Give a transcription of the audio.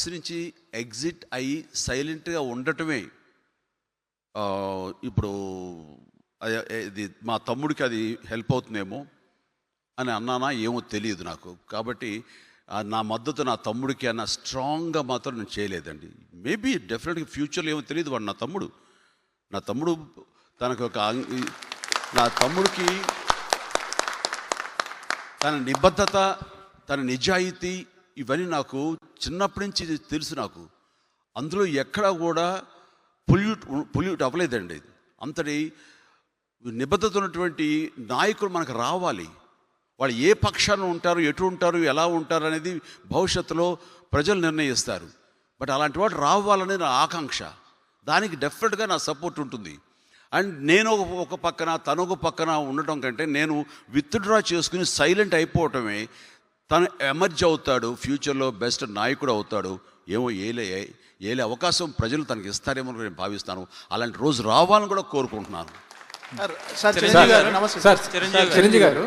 Politics నుంచి exit అయ్యి సైలెంట్గా ఉండటమే ఇప్పుడు ఇది మా తమ్ముడికి అది హెల్ప్ అవుతుందేమో అని అన్నానా ఏమో తెలియదు నాకు. కాబట్టి నా మద్దతు నా తమ్ముడికి అన్న స్ట్రాంగ్గా మాత్రం నేను చేయలేదండి. మేబీ డెఫినెట్గా ఫ్యూచర్లో ఏమో తెలియదు. వాడు నా తమ్ముడు తనకు నా తమ్ముడికి తన నిబద్ధత, తన నిజాయితీ ఇవన్నీ నాకు చిన్నప్పటి నుంచి తెలుసు. నాకు అందులో ఎక్కడా కూడా పొల్యూట్ అవ్వలేదండి. అంతటి నిబద్ధత ఉన్నటువంటి నాయకులు మనకు రావాలి. వాళ్ళు ఏ పక్షాన ఉంటారు, ఎటు ఉంటారు, ఎలా ఉంటారు అనేది భవిష్యత్తులో ప్రజలు నిర్ణయిస్తారు. బట్ అలాంటి వాడు రావాలనే నా ఆకాంక్ష. దానికి డెఫినెట్గా నా సపోర్ట్ ఉంటుంది. అండ్ నేను ఒక పక్కన తను ఒక పక్కన ఉండటం కంటే నేను విత్డ్రా చేసుకుని సైలెంట్ అయిపోవటమే. తను ఎమర్జ్ అవుతాడు, ఫ్యూచర్లో బెస్ట్ నాయకుడు అవుతాడు. ఏమో ఏలే అవకాశం ప్రజలు తనకి ఇస్తారేమో నేను భావిస్తాను. అలాంటి రోజు రావాలని కూడా కోరుకుంటున్నాను. సార్ చిరంజీవి గారు